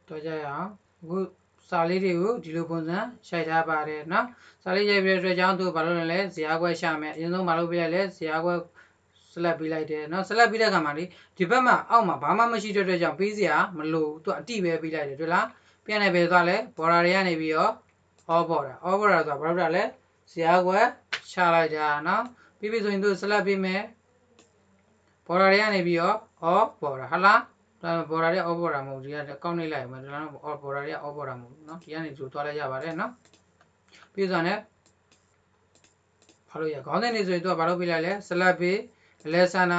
တော့ကြရအောင်အခုစာလေးတွေကိုဒီလိုပုံစံရိုက်ထားပါတယ်နော်စာလေးရိုက်ပြီးတဲ့အတွက်ကြောင့်သူဘာလို့လဲဇာတ်ခွဲရှာမယ်အရင်ဆုံးဘာလို့ပြလိုက်လဲဇာတ်ခွဲဆက်လက်ပေးလိုက်တယ်နော်ဆက်လက်ပေးတဲ့အခါမှာလေဒီဘက်မှာအောက်မှာဘာမှမရှိတဲ့အတွက်ကြောင့်ပေးစရာမလိုသူအတိပဲပေးလိုက်တယ်တွေ့လားပြန်နေပဲသွားလဲ border တွေကနေပြီးတော့ all border ဆိုတာဘာလို့တာလဲဇာတ်ခွဲရှာလိုက်တာနော်ပြီးပြီဆိုရင်သူဆက်လက်ပေးမယ် border တွေကနေပြီးတော့ all border ဟုတ်လားborder တွေ all border မဟုတ်ဒီကကောက်နေလိုက်မှာဒါတော့ all border တွေ all border မဟုတ်နော်ဒီကနေဆိုသွားလိုက်ရပါတယ်နော်ပြီးဆိုရင်ဘာလို့ရခေါင်းစဉ်နေဆိုရင်သူကဘာလို့ပြလိုက်လဲဆက်လက်ပေးလဲဆန္ဒ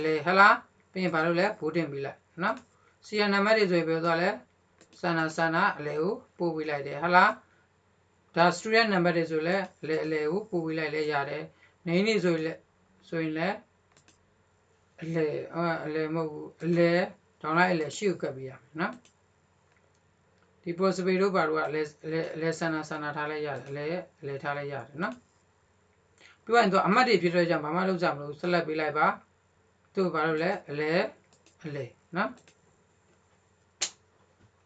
လဲဟလားပြီးရင်ဘာလို့လဲဘိုးတင်ပြလိုက်နော်စီရနံပါတ်တွေဆိုရင်ပြောသွားလဲဆန္ဒအလဲကိုပို့ပြလိုက်တယ်ဟလားဒါ student number တွေဆိုလဲအလဲကိုပို့ပြလိုက်လဲရတယ်နေနေဆိုရင်လဲအလဲမဟုတ်ဘူးအလဲဒေါင်းလိုက်အလဲရှေ့ကိုကပ်ပြရမယ်နော်ဒီ possible တို့ဘာလို့ကလဲဆန္ဒထားလိုက်ရတယ်အလဲထားလိုက်ရတယ်နော်ပြီးရင်သူအမှတ်တွေဖြစ်တဲ့ကြောင့်ဘာမှလုပ်ကြမလို့ဆက်လက်ပေးလိုက်ပါသူဘာလို့လဲအလဲနော်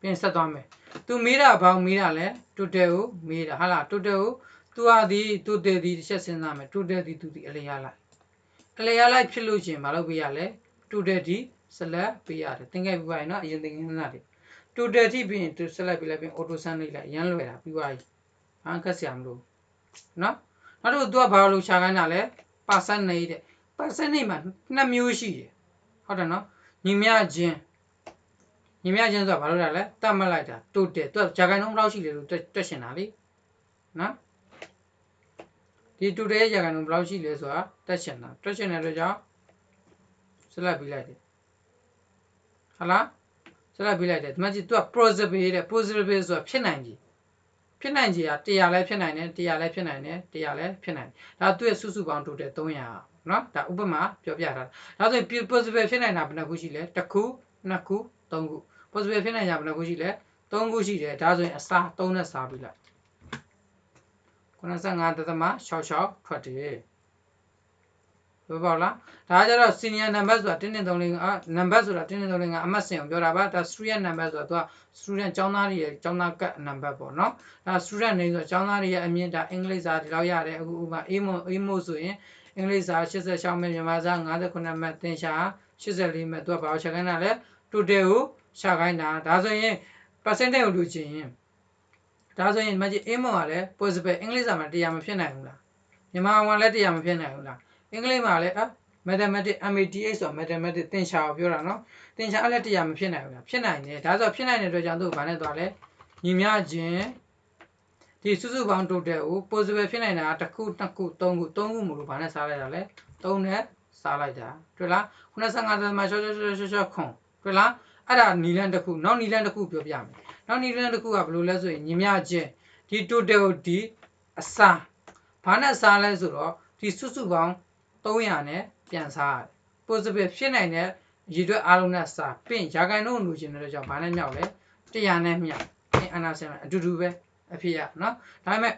ပြင်ဆက်သွားမယ်သူမေးတာဘောင်းမေးတာလဲ total ကိုမေးတာဟာလား total ကိုသူဟာဒီ total ဒီတစ်ချက်စဉ်းစားမယ် total ဒီသူဒီအလဲရလိုက်ဖြစ်လို့ရှင်ဘာလုပ်ပေးရလဲ total ဒီဆက်လက်ပေးရတယ်သင်ခဲ့ပြီးပါရင်နော်အရင်သင်ခန်းစာတွေ total ဒီပြီးရင်သူဆက်လက်ပေးလိုက်ပြီး auto sum လိုက်ရမ်းလွယ်တာပြီးသွားပြီဘာခက်စရာမလိုနော်နောက်တော့သူကဘာလို့ရှာခိုင်းတာလဲ percentage တဲ့ percentage မှာနှစ်မျိုးရှိတယ်ဟုတ်တယ်နော်ညီမျှခြင်းဆိုတာဘာလို့လဲတတ်မှတ်လိုက်တာ total သူကဂျာခိုင်နှုန်းဘယ်လောက်ရှိလဲလို့တွက်ရှင်တာလေနော်ဒီ total ရဲ့ဂျာခိုင်နှုန်းဘယ်လောက်ရှိလဲဆိုတာတွက်ရှင်တဲ့အတွက်ကြောင့်ဆက်လက်ပြီးလိုက်တယ်ဟုတ်လားဆက်လက်ပြီးလိုက်တယ်ဒီမှာကြည့်သူက possible တဲ့ possible ဆိုတာဖြစ်နိုင်ခြေက100လည်းဖြစ်နိုင်တယ်100လည်းဖြစ်နိုင်တယ်100လည်းဖြစ်နိုင်တယ်ဒါသူ့ရဲ့စုစုပေါင်း total 300နော်ဒါဥပမာပြောပြထားတာဒါဆိုရင် possible ဖြစ်နိုင်တာဘယ်နှခုရှိလဲ1ခု2ခု3ခု possible ဖြစ်နိုင်ကြဘယ်နှခုရှိလဲ3ခုရှိတယ်ဒါဆိုရင်အစား3နဲ့စားပြီးလိုက်95.66ထွက်တယ်ပြောပါလားဒါကြတော့ senior number ဆိုတာ12345 number ဆိုတာ12345အမှတ်စဉ်ကိုပြောတာပါဒါ student number ဆိုတာသူက student ကျောင်းသားတွေရဲ့ကျောင်းသားကတ် number ပေါ့နော်ဒါ student name ဆိုကျောင်းသားတွေရဲ့အမြင့်ဒါအင်္ဂလိပ်စာဒီလောက်ရတယ်အခုဥပမာအေးမို့ဆိုရင်အင်္ဂလိပ်စာ86မှတ်မြန်မာစာ59မှတ်သင်္ချာ84မှတ်သူကဘာကိုချက်ခိုင်းတာလဲ total ကိုရှာခိုင်းတာဒါဆိုရင် percentage ကိုလူချင်းဒါဆိုရင်မကြည့်အေးမို့ကလည်း possible အင်္ဂလိပ်စာမှာ100မဖြစ်နိုင်ဘူးလားမြန်မာမှာလည်း100မဖြစ်နိုင်ဘူးလားအင်္ဂလိပ်မှာလည်းmathematics MATH ဆို mathematics သင်္ချာကိုပြောတာနော်သင်္ချာလည်း100မဖြစ်နိုင်ဘူးလားဖြစ်နိုင်တယ်ဒါဆိုဖြစ်နိုင်တဲ့အတွက်ကြောင့်သူ့ဘာနဲ့သွားလဲညီမျှခြင်းဒီစုစုပေါင်း total ကို possible ဖြစ်နိုင်တာက1ခု2ခု3ခု3ခုမလို့ဘာနဲ့စားလိုက်တာလဲ3နဲ့စားလိုက်တာတွေ့လား95.66ခွန်တွေ့လားအဲ့ဒါနီလန်တစ်ခုနောက်နီလန်တစ်ခုပြောပြမယ်နောက်နီလန်တစ်ခုကဘယ်လိုလဲဆိုရင်ညီမျှခြင်းဒီ total ကိုဒီအစားဘာနဲ့စားလဲဆိုတော့ဒီစုစုပေါင်း300နဲ့ပြန်စားရတယ် possible ဖြစ်နိုင်တဲ့ရည်တွက်အားလုံးနဲ့စားပြင်ရာခိုင်နှုန်းလိုချင်တဲ့ကြောင့်ဘာနဲ့မြောက်လဲ100နဲ့မြောက်အနာဆင်အတူတူပဲအဖြစ်ရနော်ဒါပေမဲ့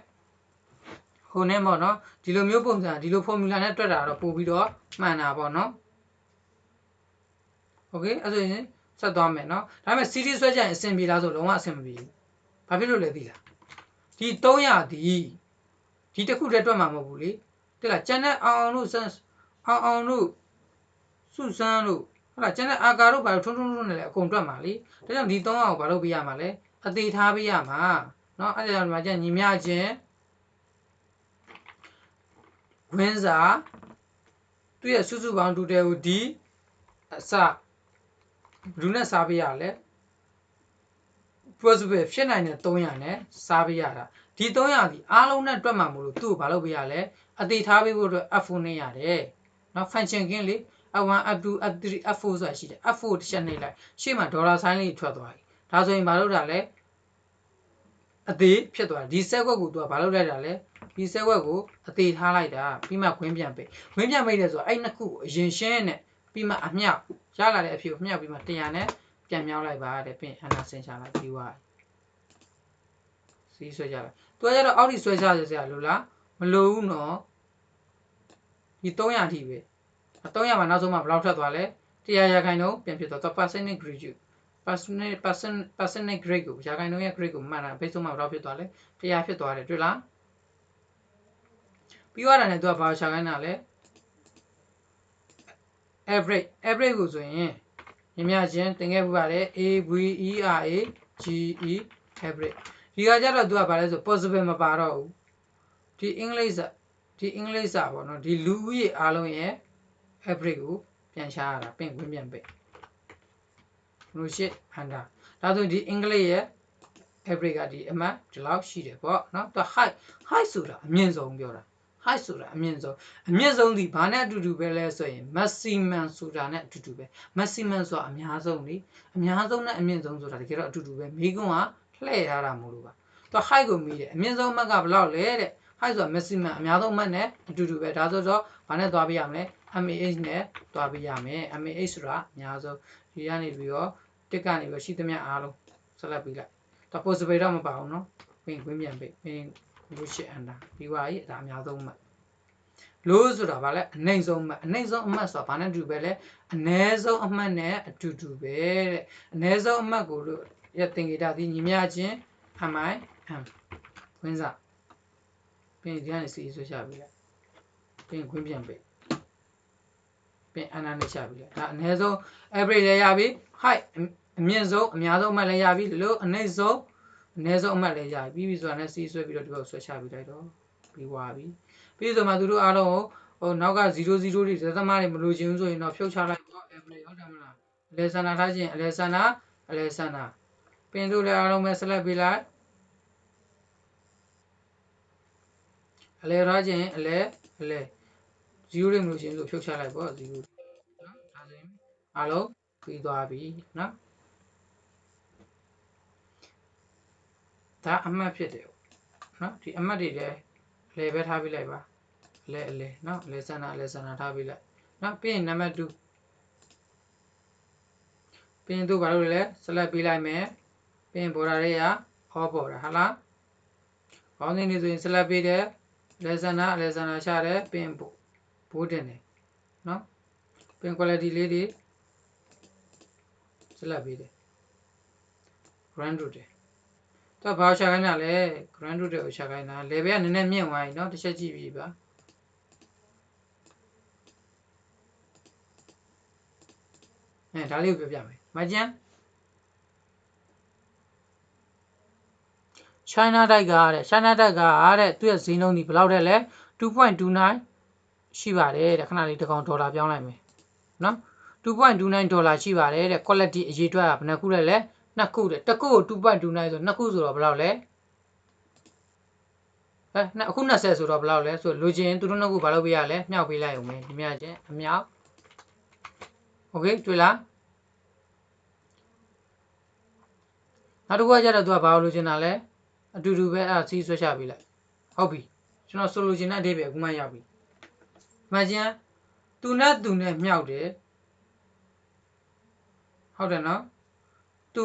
ဟိုနဲ့ပေါ့နော်ဒီလိုမျိုးပုံစံဒီလို formula နဲ့တွက်တာတော့ပို့ပြီးတော့မှန်တာပေါ့နော်โอเคအဲ့ဆိုရင်ဆက်သွားမယ်နော်ဒါပေမဲ့ series ဆွဲကြရင်အဆင်ပြေလားဆိုလုံးဝအဆင်မပြေဘူးဘာဖြစ်လို့လဲသိလားဒီ300ဒီတစ်ခုတည်းတွက်မှာမဟုတ်ဘူးလေတိလားကျန်တဲ့အောင်တို့စုစမ်းတို့ဟုတ်လားကျန်တဲ့အာကာတို့ဘာလို့ထုံးနဲ့လဲအကုန်တွက်မှာလေဒါကြောင့်ဒီ300ကိုဘာလို့ပေးရမှာလဲအသေးထားပေးရမှာနော်အဲ့ဒါကြောင့်ဒီမှာကျညီမျှခြင်းဝင်းစာသူ့ရဲ့စုစုပေါင်း total ကိုဒီအစဘယ်သူနဲ့စားပေးရလဲ possible ဖြစ်နိုင်တဲ့300နဲ့စားပေးရတာဒီ300ဒီအားလုံးနဲ့တွက်မှာမလို့သူ့ကိုဘာလုပ်ပေးရလဲအသေးထားပေးဖို့အတွက် F4 နဲ့ရတယ်နော် function ကင်းလေ F1 F2 F3 F4 ဆိုတာရှိတယ် F4 တစ်ချက်နှိပ်လိုက်ရှေ့မှာဒေါ်လာဆိုင်းလေးထွက်သွားပြီဒါဆိုရင်ဘာလုပ်တာလဲအသေးဖြစ်သွားဒီ set ကွက်ကိုသူကဘာလုပ်လိုက်တာလဲဒီ set ကွက်ကိုအသေးထားလိုက်တာပြီးမှခွင်းပြန်ပိတ်တယ်ဆိုတော့အဲ့နှစ်ခုကိုအရင်ရှင်းနဲ့ပြီးမှအမြောက်ရလာတဲ့အဖြစ်ကိုမြောက်ပြီးမှ100နဲ့ပြန်မြောက်လိုက်ပါတဲ့ပြင်အနာဆင်ချလိုက်ပြီးသွားစီးဆွဲကြလိုက်သူကကျတော့အောက်ထိဆွဲချရစရာလိုလားမလိုဘူးနော်ဒီ300ထိပဲ300မှာနောက်ဆုံးမှဘယ်လောက်ထွက်သွားလဲ100ရာခိုင်နှုန်းပြန်ဖြစ်သွား percentage graduate percentage grade ကိုရာခိုင်နှုန်းရဲ့ grade ကိုမှန်တာဖိတ်ဆုံးမှာဘယ်လောက်ဖြစ်သွားလဲ100ဖြစ်သွားတယ်တွေ့လားပြီးသွားတာနဲ့သူကဘာရှာခိုင်းတာလဲ average ကိုဆိုရင်ညီမချင်းသင်ခဲ့ပူပါတယ် AVERAGE average ဒီကကြတော့သူကဘာလဲဆို possible မပါတော့ဘူးဒီအင်္ဂလိပ်စာပေါ့နော်ဒီလူဦးရေအားလုံးရဲ့ average ကိုပြန်ရှာရတာပင့်ဝင်ပြန်ပိတ်လို့ရှိဟန်တာဒါဆိုဒီအင်္ဂလိပ်ရဲ့ average ကဒီအမှတ်ဒီလောက်ရှိတယ်ပေါ့နော်သူ height ဆိုတာအမြင့်ဆုံးပြောတာ height ဆိုတာအမြင့်ဆုံးဒီဘာနဲ့အတူတူပဲလဲဆိုရင် maximum ဆိုတာနဲ့အတူတူပဲ maximum ဆိုတာအများဆုံးလေအများဆုံးနဲ့အမြင့်ဆုံးဆိုတာတကယ်တော့အတူတူပဲမိကုန်းကလှည့်ထားတာမလို့ပါသူ height ကိုမေးတယ်အမြင့်ဆုံးအမှတ်ကဘယ်လောက်လဲတဲ့ height ဆိုတာ maximum အများဆုံးအမှတ်နဲ့အတူတူပဲဒါဆိုတော့ဘာနဲ့သွားပြရမလဲ MAH နဲ့သွားပြရမယ် MAH ဆိုတာအများဆုံးဒီကနေပြီးတော့တစ်ကနေပြီးရှိသမျှအားလုံးဆက်လက်ပြီးလိုက်ဒါ possible တော့မပါဘူးเนาะပြင်ခွင့်ပြန်ပိတ်ပြင်လို့ရှိအန်တာပြီးသွားပြီဒါအများဆုံးအမှတ်လို့ဆိုတာဗာလဲအနှိမ့်ဆုံးအမှတ်ဆိုတာဘာနဲ့အတူပဲလဲအနည်းဆုံးအမှတ်နဲ့အတူတူပဲတဲ့အနည်းဆုံးအမှတ်ကိုလို့ရသင်္ကေတသည်ညီမျှချင်း MIM ခွင်းစားပြင်ဒီကနေစီဆွဲချပြီးလိုက်ပြင်ခွင်းပြန်ပိတ်ပြင်အနာနဲ့ချပြီးလိုက်ဒါအနည်းဆုံး average လည်းရပြီ height အမြင့်ဆုံးအများဆုံးအမှတ်လည်းရပြီလို့အနည်းဆုံးအမှတ်လည်းရပြီပြီးဆိုတာနဲ့စီဆွဲပြီးတော့ဒီဘက်ဆွဲချပြီးလိုက်တော့ပြီးသွားပြီပြီးဆိုမှသူတို့အားလုံးကိုဟိုနောက်က00တွေသသမတွေမလိုချင်ဘူးဆိုရင်တော့ဖြုတ်ချလိုက်တော့ average ဟုတ်တယ်မလားအလဲဆန္ဒထားခြင်းအလဲဆန္ဒပင်တို့လည်းအားလုံးပဲဆက်လက်ပေးလိုက်အလဲထားခြင်းအလဲ0တွေမလို့ခြင်းဆိုဖြုတ်ချလိုက်ပေါ့0နော်ဒါဆိုရင်အားလုံးပြီးသွားပြီနော်ဒါအမှတ်ဖြစ်တယ်နော်ဒီအမှတ်တွေလည်းအလဲပဲထားပြလိုက်ပါအလဲနော်အလဲဆန္ဒထားပြလိုက်နော်ပြီးရင်နံပါတ်2ပြီးရင်တို့ဘာလို့လဲဆက်လက်ပေးလိုက်မယ်ပြီးရင်ဘော်ဒါတွေကဟောပေါ်တာဟုတ်လားခေါင်းစဉ်တွေဆိုရင်ဆက်လက်ပေးတယ်အလဲဆန္ဒချတယ်ပြီးရင်ဘိုးတင်တယ်နော်ပြီးရင် quality လေးတွေဆက်လက်ပေးတယ် grand root တယ်တော့ဘာရှာခိုင်းတာလဲ grand root ကိုရှာခိုင်းတာ level ကနည်းနည်းမြင့်သွားပြီเนาะတစ်ချက်ကြည့်ပြီးပါဒါလေးကိုပြောပြမယ်မကျန် China တိုက်ကတဲ့သူ့ရဲ့ဈေးနှုန်းဒီဘယ်လောက်တဲ့လဲ 2.29 ရှိပါတယ်တဲ့ခဏလေးတစ်ကောင်ဒေါ်လာပြောင်းလိုက်မယ်နော် 2.29 ဒေါ်လာရှိပါတယ်တဲ့ quality အရေးအတွက်ကဘယ်နှခုလဲ2ခုတဲ့တစ်ခုကို 2.29 ဆို2ခုဆိုတော့ဘယ်လောက်လဲအခု20ဆိုတော့ဘယ်လောက်လဲဆိုလိုချင်သူတို့နှစ်ခုဘာလုပ်ပေးရလဲမြှောက်ပေးလိုက်အောင်မယ်ဒီမြချင်းအမြောက်โอเคတွေ့လားနောက်တစ်ခုကကြတော့သူကဘာလို့လိုချင်တာလဲအတူတူပဲအဲ့စီးဆွဲချပေးလိုက်ဟုတ်ပြီကျွန်တော်ဆိုလိုချင်တဲ့အဓိပ္ပာယ်အခုမှရောက်ပြီမှန်ချင်းသူနဲ့မြောက်တယ်ဟုတ်တယ်နော်သူ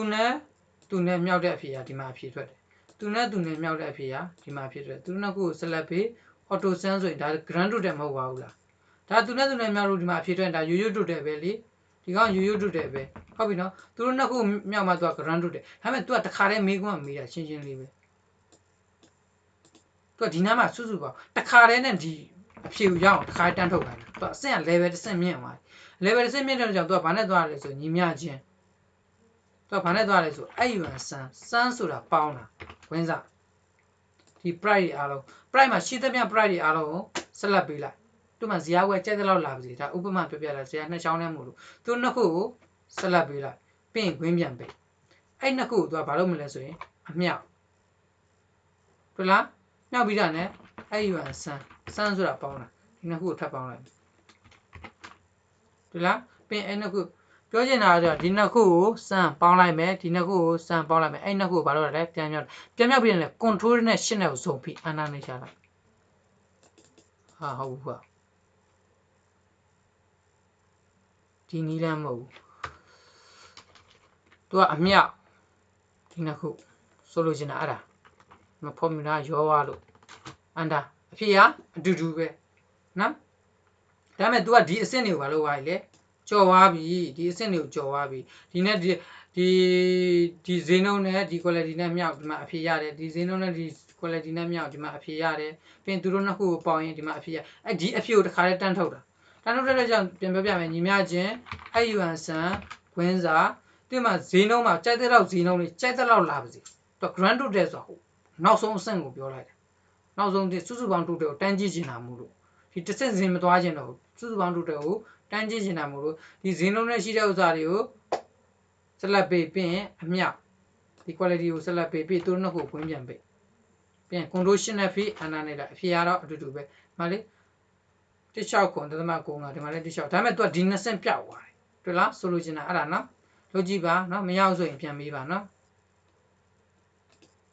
နဲ့မြောက်တဲ့အဖြေကဒီမှာအဖြေထွက်တယ်သူနဲ့မြောက်တဲ့အဖြေကဒီမှာဖြစ်တယ်သူတို့နှစ်ခုကိုဆက်လက်ပြီး auto sum ဆိုရင်ဒါ grand root တယ်မဟုတ်ပါဘူးလားဒါသူနဲ့မြောက်လို့ဒီမှာအဖြေထွက်ရင်ဒါရိုးရိုး total ပဲလေဒီကောင်ရိုးရိုး total ပဲဟုတ်ပြီနော်သူတို့နှစ်ခုမြောက်မှသူက grand root တယ်ဒါပေမဲ့ तू ကတခါတည်းမေးခွန်းကမေးတာရှင်းလေးပဲသူကဒီနားမှာစုပေါ့တခါတည်းနဲ့ဒီအဖြေကိုရအောင်တခါတန်းထုတ်လိုက်သူအဆင့်က level တစ်ဆင့်မြင့်သွား level တစ်ဆင့်မြင့်တဲ့ကြောင့်သူကဘာနဲ့သွားရလဲဆိုညီမျှချင်းသူကဘာနဲ့သွားလဲဆိုအဲ့ယူန်စမ်းဆိုတာပေါင်းတာဝင်းစားဒီ price တွေအားလုံး price မှာရှိသမျှ price တွေအားလုံးကိုဆက်လက်ပေးလိုက်သူမှဇယားဝယ်ကြိုက်တဲ့လောက်လာပါစေဒါဥပမာပြပြလာဇယားနှစ်ချောင်းနဲ့မို့လို့သူနှစ်ခုကိုဆက်လက်ပေးလိုက်ပြီးရင်ခွင်းပြန်ပေးအဲ့နှစ်ခုကိုသူကဘာလုပ်မလဲဆိုရင်အမြောက်ဟုတ်လားမြောက်ပြီးတာနဲ့အဲ့ယူန်စမ်းဆိုတာပေါင်းတာဒီနှစ်ခုကိုထပ်ပေါင်းလိုက်ဟုတ်လားပြီးရင်အဲ့နှစ်ခုပြောချင်တာကဒီနှစ်ခုကိုစမ်းပေါင်းလိုက်မယ်ဒီနှစ်ခုကိုစမ်းပေါင်းလိုက်မယ်အဲ့နှစ်ခုကိုဘာလုပ်ရလဲပြန်မြောက်ပြီးရင်လည်း control နဲ့ shift နဲ့ဇုံပြီးအနာနဲ့ချလိုက်ဟာဟုတ်ဘူးကွာဒီနီးလမ်းမဟုတ်ဘူးသူကအမြောက်ဒီနှစ်ခုဆိုလိုချင်တာအဲ့ဒါမ formula ရောသွားလို့အန်တာအဖြစ်ရအတူတူပဲနော်ဒါပေမဲ့ तू ကဒီအဆင့်တွေကိုဘာလုပ်သွားလဲ ကြော်သွားပြီဒီအဆင့်တွေကိုကြော်သွားပြီဒီနဲ့ဒီဈေးနှုန်းနဲ့ဒီ quality နဲ့မြောက်ဒီမှာအဖြေရတယ်ဒီဈေးနှုန်းနဲ့ဒီ quality နဲ့မြောက်ဒီမှာအဖြေရတယ်ပြီးရင်သူတို့နှစ်ခုကိုပေါင်းရင်ဒီမှာအဖြေရဒီအဖြေကိုတစ်ခါလေးတန်းထုတ်တာတန်းထုတ်တဲ့ကြောင့်ပြန်ပြောပြမယ်ညီမချင်းအဲ့ယူအန်ဆန်ခွင်းစာဒီမှာဈေးနှုန်းမှာကြိုက်တဲ့လောက်ဈေးနှုန်းလေးကြိုက်တဲ့လောက်လာပါစေတော့ grand total ဆိုတော့နောက်ဆုံးအဆင့်ကိုပြောလိုက်တယ်နောက်ဆုံးဒီစုစုပေါင်း total ကိုတန်းကြည့်ချင်တာမို့လို့ဒီတစ်ဆင့်စင်မသွားချင်တော့စုစုပေါင်း total ကိုတန်းကြည့်ချင်တာမို့လို့ဒီဈေးနှုန်းနဲ့ရှိတဲ့ဥစ္စာတွေကိုဆက်လက်ပေးပြီးရင်အမြောက်ဒီ quality ကိုဆက်လက်ပေးပြီးသူတို့နှစ်ခုကိုဝင်ပြန်ပေးပြီးရင် condition နဲ့ fee အနာနဲ့အဖြေရတော့အတူတူပဲဒီမှာလေ16ခွန်တသမ95ဒီမှာလေ16ဒါပေမဲ့သူကဒီနှစ်ဆင့်ပြောက်သွားတယ်တွေ့လားဆိုလိုချင်တာအဲ့ဒါနော်လုပ်ကြည့်ပါနော်မရအောင်ဆိုရင်ပြန်မေးပါနော်